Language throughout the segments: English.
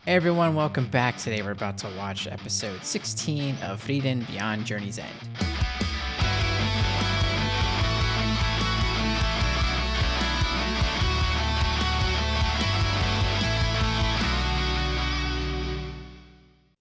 Hey everyone, welcome back. Today we're about to watch episode 16 of Frieren Beyond Journey's End.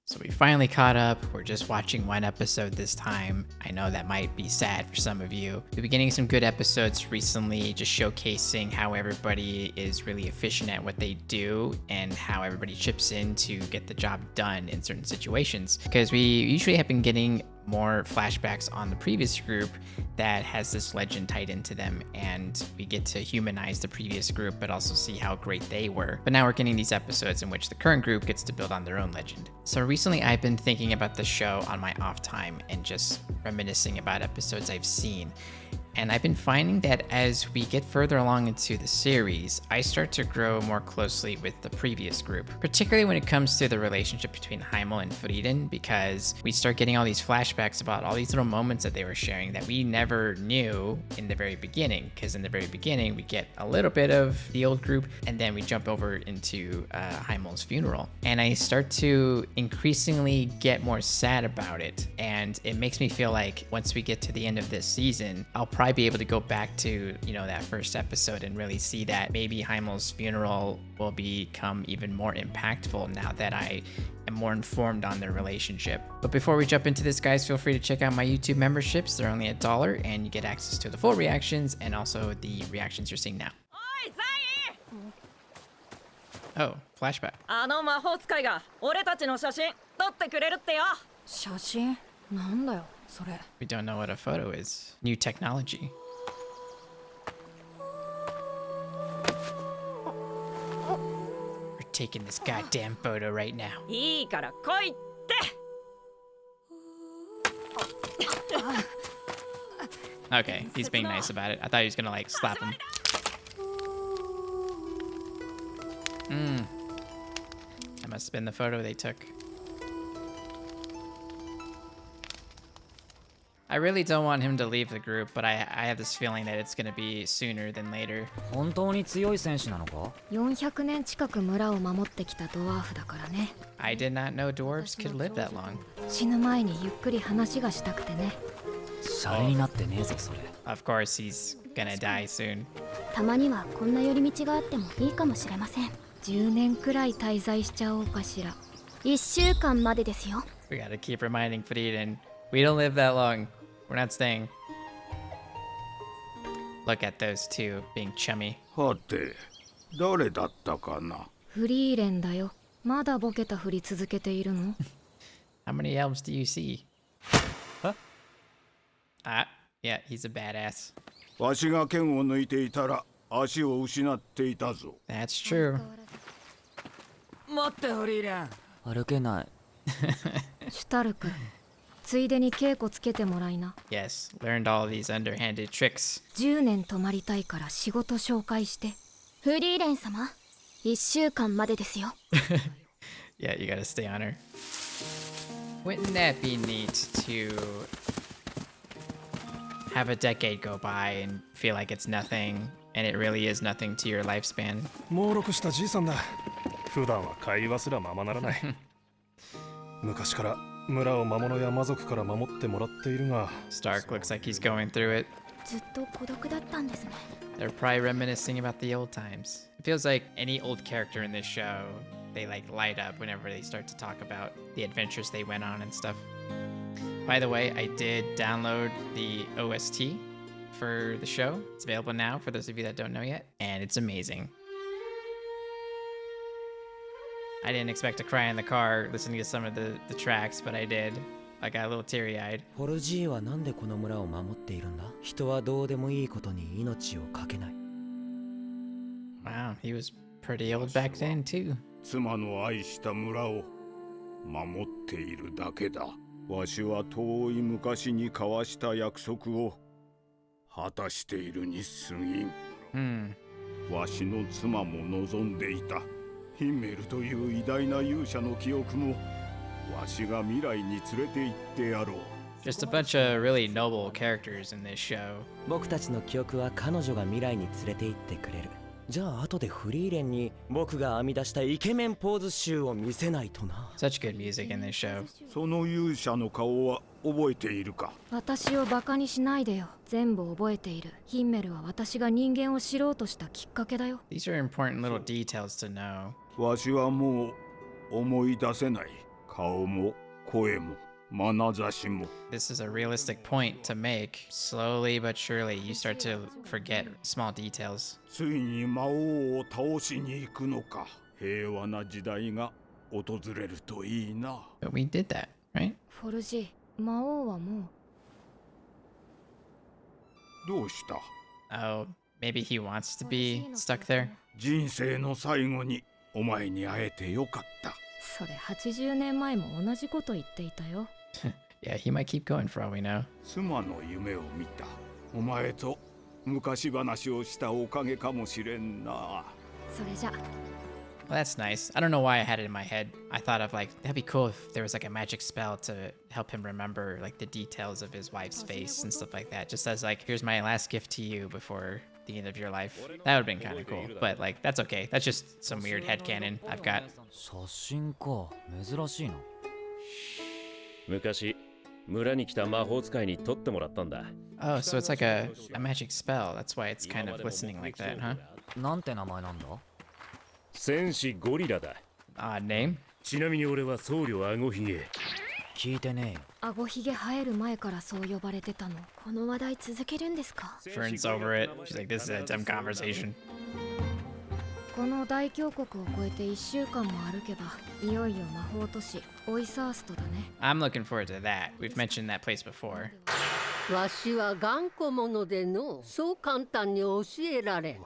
So we finally caught up. We're just watching one episode this time. I know that might be sad for some of you. We've been getting some good episodes recently, just showcasing how everybody is really efficient at what they do and how everybody chips in to get the job done in certain situations. Because we usually have been getting more flashbacks on the previous group that has this legend tied into them, and we get to humanize the previous group but also see how great they were. But now we're getting these episodes in which the current group gets to build on their own legend. So recently I've been thinking about the show on my off time and just reminiscing about episodes I've seen. And I've been finding that as we get further along into the series, I start to grow more closely with the previous group, particularly when it comes to the relationship between Heimel and Frieren, because we start getting all these flashbacks about all these little moments that they were sharing that we never knew in the very beginning. Because in the very beginning, we get a little bit of the old group, and then we jump over into Heimel's funeral. And I start to increasingly get more sad about it. And it makes me feel like once we get to the end of this season, I'll probably be able to go back to, that first episode and really see that maybe Heimel's funeral will become even more impactful now that I am more informed on their relationship. But before we jump into this, guys, feel free to check out my YouTube memberships. They're only $1 and you get access to the full reactions and also the reactions you're seeing now. Oh, flashback. 魔法使いが俺たちの写真撮ってくれるってよ。写真なんだよそれ。 We don't know what a photo is. New technology. We're taking this goddamn photo right now. いいから来いって。Okay, he's being nice about it. I thought he was gonna slap him. That must have been the photo they took. I really don't want him to leave the group, but I have this feeling that it's gonna be sooner than later. 本当に強い戦士なのか？400年近く村を守ってきたドワーフだからね。I did not know dwarves could live that long. 死ぬ前にゆっくり話がしたくてね。シャレになってねえぞそれ。Of course he's gonna die soon. たまにはこんな寄り道があってもいいかもしれません。10年くらい滞在しちゃおうかしら。1週間までですよ。We gotta keep reminding Frieren, we don't live that long. We're not staying. Look at those two being chummy. はて、誰だったかな。フリーレンだよ。まだボケたふり続けているの？ How many elves do you see? Huh? Yeah, he's a badass. わしが剣を抜いていたら足を失っていたぞ。That's true. 待ってフリーレン。歩けない。シュタルク。ついでに稽古つけてもらいな。Yes, learned all these underhanded tricks. 10年泊まりたいから仕事紹介して。フリーレン様、1週間までですよ。Yeah, you gotta stay on her. Wouldn't that be neat to have a decade go by and feel like it's nothing, and it really is nothing to your lifespan? 猛録したじいさんだ。普段は会話すらままならない。昔から村を魔物や魔族から守ってもらっているが。Stark looks like he's going through it. ずっと孤独だったんですね。They're probably reminiscing about the old times. It feels like any old character in this show, they light up whenever they start to talk about the adventures they went on and stuff. By the way, I did download the OST for the show. It's available now for those of you that don't know yet, and it's amazing. I didn't expect to cry in the car listening to some of the tracks, but I did. I got a little teary-eyed. ホルジーはなんでこの村を守っているんだ？人はどうでもいいことに命をかけない。Wow, he was pretty old back then too. 妻の愛した村を守っているだけだ。わしは遠い昔に交わした約束を果たしているに過ぎん。わしの妻も望んでいた。ヒンメルという偉大な勇者の記憶もわしが未来に連れて行ってやろう。Just a bunch of really noble characters in this show. 僕たちの記憶は彼女が未来に連れて行ってくれる。じゃあ後でフリーレンに僕が編み出したイケメンポーズ集を見せないとな。 Such good music in this show. その勇者の顔は覚えているか？私をバカにしないでよ。全部覚えている。ヒンメルは私が人間を知ろうとしたきっかけだよ。 These are important little details to know. わしはもう思い出せない。顔も声も眼差しも。 This is a realistic point to make. Slowly but surely, you start to forget small details. ついに魔王を倒しに行くのか。平和な時代が訪れるといいな。 But we did that, right? フォルジ、魔王はもう。どうした？ Oh, maybe he wants to be stuck there? 人生の最後にお前に会えてよかった。それ80年前も同じこと言っていたよ。Yeah, he might keep going for all we know. 妻の夢を見た。お前と昔話をしたおかげかもしれんな。それじゃ。 Well, that's nice. I don't know why I had it in my head. I thought of like, that'd be cool if there was like a magic spell to help him remember like the details of his wife's face and stuff like that. Just as like, here's my last gift to you before the end of your life. That would have been kind of cool. But like, that's okay. That's just some weird headcanon I've got. 写真か、珍しいな。昔村に来た魔法使いに取ってもらったんだ。 Oh, so it's like a magic spell. That's why it's kind of glistening like that, huh? なんて名前なんだ？戦士ゴリラだ。 Odd name. ちなみに俺は僧侶あごひげ。聞いてねえよ。あごひげ生える前からそう呼ばれてたの。この話題続けるんですか？ Fern's over it. She's like, this is a dumb conversation. この大峡谷を越えて1週間も歩けば、いよいよ魔法都市オイサーストだね。 I'm looking forward to that. We've mentioned that place before. わしは頑固者でのそう簡単に教えられん。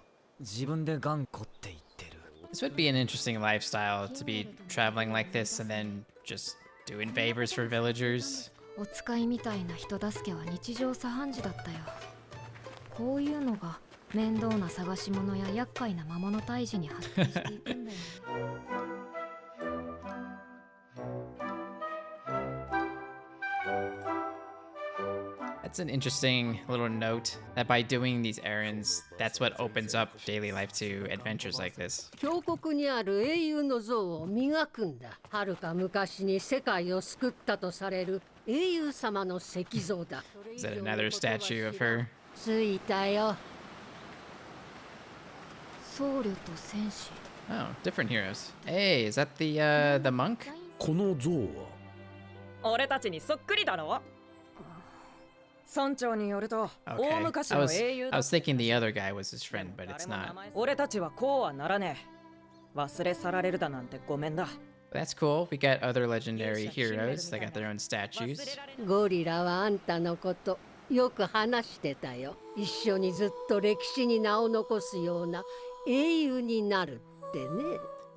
自分で頑固って言ってる。 This would be an interesting lifestyle to be traveling like this and then just doing favors for villagers. お使いみたいな人助けは日常茶飯事だったよ。こういうのが面倒な探し物や厄介な魔物退治に発展していくんだよね。 That's an interesting little note that by doing these errands, that's what opens up daily life to adventures like this. 峡谷にある英雄の像を磨くんだ。はるか昔に世界を救ったとされる英雄様の石像だ。 Is that another statue of her? ついたよ。僧侶と戦士。 Oh, different heroes. Hey, is that the monk? この像は俺たちにそっくりだろ。村長によると、 Okay. 大昔の英雄 I was thinking the other guy was his friend, but it's not. 俺たちはこうはならねえ。忘れ去られるだなんてごめんだ。 But that's cool. We got other legendary heroes. They got their own statues. ゴリラはあんたのことよく話してたよ。一緒にずっと歴史に名を残すような英雄になるってね。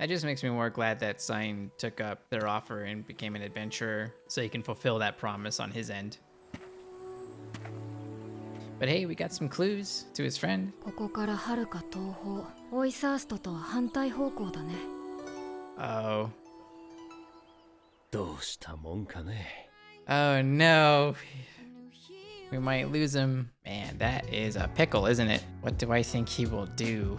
That just makes me more glad that Sein took up their offer and became an adventurer so he can fulfill that promise on his end. But hey, we got some clues to his friend. ここからはるか東方、オイサーストとは反対方向だね。 Oh. どうしたもんかね。 Oh no. We might lose him. Man, that is a pickle, isn't it? What do I think he will do?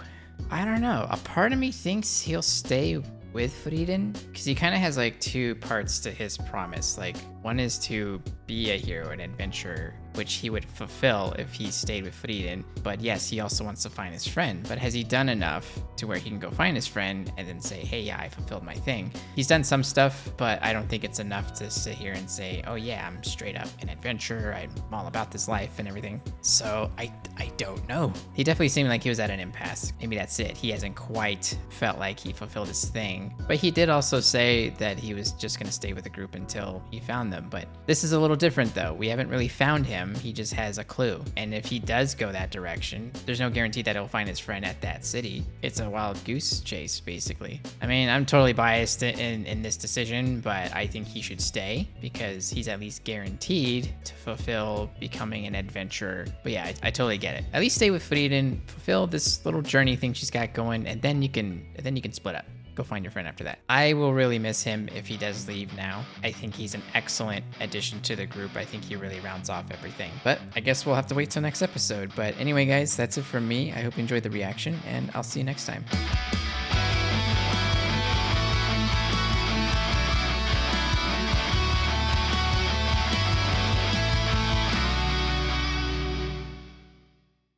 I don't know. A part of me thinks he'll stay with Frieren because he kind of has like two parts to his promise. Like one is to be a hero and adventurer, which he would fulfill if he stayed with Frieren. But yes, he also wants to find his friend. But has he done enough to where he can go find his friend and then say, hey, yeah, I fulfilled my thing? He's done some stuff, but I don't think it's enough to sit here and say, oh yeah, I'm straight up an adventurer. I'm all about this life and everything. So I don't know. He definitely seemed like he was at an impasse. Maybe that's it. He hasn't quite felt like he fulfilled his thing. But he did also say that he was just going to stay with the group until he found them. But this is a little different though. We haven't really found him. He just has a clue. And if he does go that direction, there's no guarantee that he'll find his friend at that city. It's a wild goose chase, basically. I mean, I'm totally biased in this decision, but I think he should stay because he's at least guaranteed to fulfill becoming an adventurer. But yeah, I totally get it. At least stay with Frieren, fulfill this little journey thing she's got going, and then you can split up. go find your friend after that. I will really miss him if he does leave now. I think he's an excellent addition to the group. I think he really rounds off everything. But I guess we'll have to wait till next episode. But anyway, guys, that's it from me. I hope you enjoyed the reaction, and I'll see you next time.